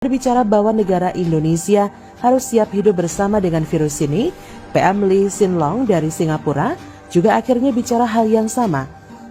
Berbicara bahwa negara Indonesia harus siap hidup bersama dengan virus ini, PM Lee Hsien Loong dari Singapura juga akhirnya bicara hal yang sama.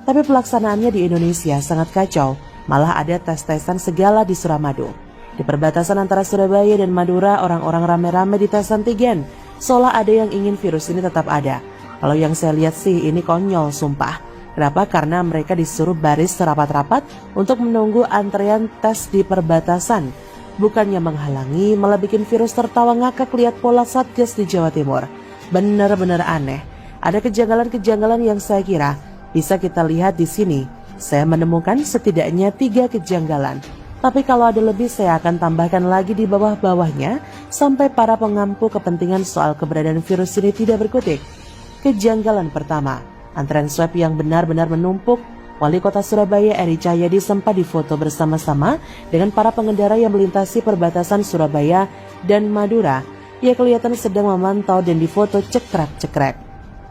Tapi pelaksanaannya di Indonesia sangat kacau, malah ada tes-tesan segala di Suramadu. Di perbatasan antara Surabaya dan Madura, orang-orang rame-rame di tes antigen, seolah ada yang ingin virus ini tetap ada. Kalau yang saya lihat sih ini konyol sumpah. Kenapa? Karena mereka disuruh baris serapat-rapat untuk menunggu antrean tes di perbatasan. Bukannya menghalangi, malah bikin virus tertawa ngakak lihat pola Satgas di Jawa Timur. Benar-benar aneh. Ada kejanggalan-kejanggalan yang saya kira bisa kita lihat di sini. Saya menemukan setidaknya 3 kejanggalan. Tapi kalau ada lebih saya akan tambahkan lagi di bawah-bawahnya sampai para pengampu kepentingan soal keberadaan virus ini tidak berkutik. Kejanggalan pertama, antrean swab yang benar-benar menumpuk. Wali Kota Surabaya Eri Cahyadi sempat difoto bersama-sama dengan para pengendara yang melintasi perbatasan Surabaya dan Madura. Ia kelihatan sedang memantau dan difoto cekrek-cekrek.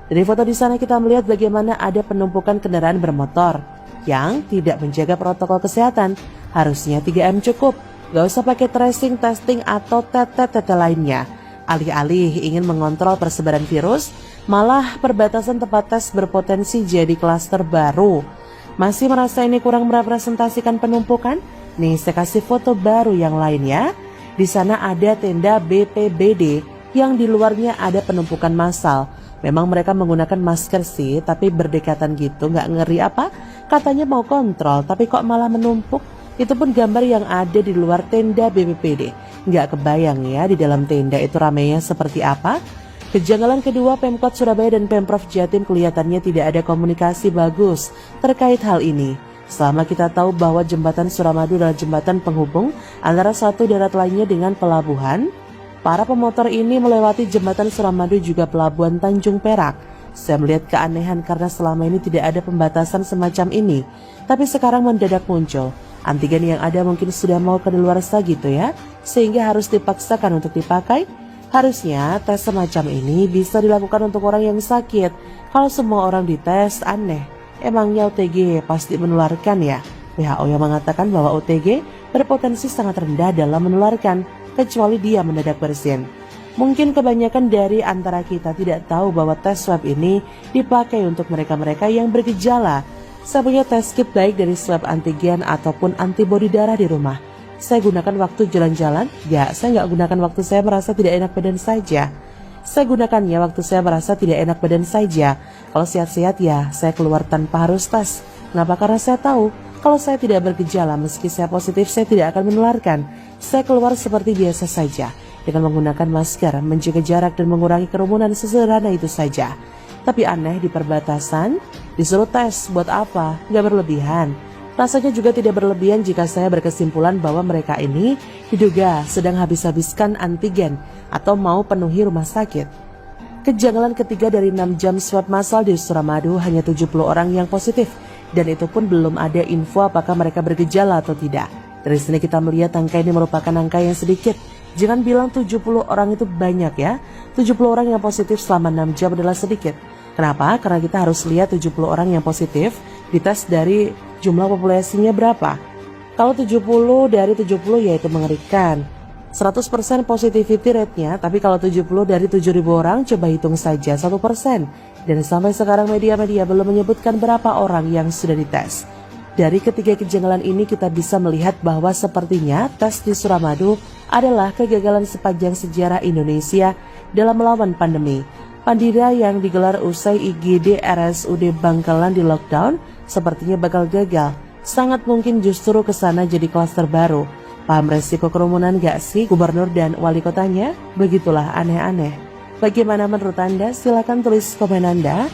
Dari foto di sana kita melihat bagaimana ada penumpukan kendaraan bermotor yang tidak menjaga protokol kesehatan. Harusnya 3M cukup, gak usah pakai tracing, testing atau tete-tete lainnya. Alih-alih ingin mengontrol persebaran virus, malah perbatasan tempat tes berpotensi jadi klaster baru. Masih merasa ini kurang merepresentasikan penumpukan? Nih saya kasih foto baru yang lain ya. Di sana ada tenda BPBD yang di luarnya ada penumpukan massal. Memang mereka menggunakan masker sih, tapi berdekatan gitu, nggak ngeri apa? Katanya mau kontrol, tapi kok malah menumpuk? Itu pun gambar yang ada di luar tenda BPBD. Nggak kebayang ya di dalam tenda itu ramainya seperti apa? Kejanggalan kedua, Pemkot Surabaya dan Pemprov Jatim kelihatannya tidak ada komunikasi bagus terkait hal ini. Selama kita tahu bahwa jembatan Suramadu adalah jembatan penghubung antara satu darat lainnya dengan pelabuhan, para pemotor ini melewati jembatan Suramadu juga pelabuhan Tanjung Perak. Saya melihat keanehan karena selama ini tidak ada pembatasan semacam ini. Tapi sekarang mendadak muncul. Antigen yang ada mungkin sudah mau kedaluarsa gitu ya, sehingga harus dipaksakan untuk dipakai. Harusnya tes semacam ini bisa dilakukan untuk orang yang sakit. Kalau semua orang dites, aneh. Emangnya OTG pasti menularkan ya? WHO yang mengatakan bahwa OTG berpotensi sangat rendah dalam menularkan, kecuali dia mendadak bersin. Mungkin kebanyakan dari antara kita tidak tahu bahwa tes swab ini dipakai untuk mereka-mereka yang bergejala. Saya punya tes kit baik dari swab antigen ataupun antibodi darah di rumah. Saya gunakan waktu jalan-jalan? Ya, saya nggak gunakan waktu saya merasa tidak enak badan saja. Saya gunakannya waktu saya merasa tidak enak badan saja. Kalau sehat-sehat ya, saya keluar tanpa harus tes. Kenapa? Karena saya tahu, kalau saya tidak bergejala, meski saya positif, saya tidak akan menularkan. Saya keluar seperti biasa saja, dengan menggunakan masker, menjaga jarak dan mengurangi kerumunan, sesederhana itu saja. Tapi aneh di perbatasan, disuruh tes, buat apa? Nggak berlebihan. Rasanya juga tidak berlebihan jika saya berkesimpulan bahwa mereka ini diduga sedang habis-habiskan antigen atau mau penuhi rumah sakit. Kejanggalan ketiga, dari 6 jam swab massal di Suramadu hanya 70 orang yang positif, dan itu pun belum ada info apakah mereka bergejala atau tidak. Dari sini kita melihat angka ini merupakan angka yang sedikit. Jangan bilang 70 orang itu banyak ya. 70 orang yang positif selama 6 jam adalah sedikit. Kenapa? Karena kita harus lihat 70 orang yang positif dites dari jumlah populasinya berapa. Kalau 70 dari 70 ya itu mengerikan. 100% positivity rate-nya, tapi kalau 70 dari 7.000 orang coba hitung saja 1%. Dan sampai sekarang media-media belum menyebutkan berapa orang yang sudah dites. Dari ketiga kejanggalan ini kita bisa melihat bahwa sepertinya tes di Suramadu adalah kegagalan sepanjang sejarah Indonesia dalam melawan pandemi. Pandira yang digelar usai IGD RSUD Bangkalan di lockdown sepertinya bakal gagal. Sangat mungkin justru kesana jadi klaster baru. Paham resiko kerumunan gak sih gubernur dan wali kotanya? Begitulah aneh-aneh. Bagaimana menurut Anda? Silakan tulis komen Anda.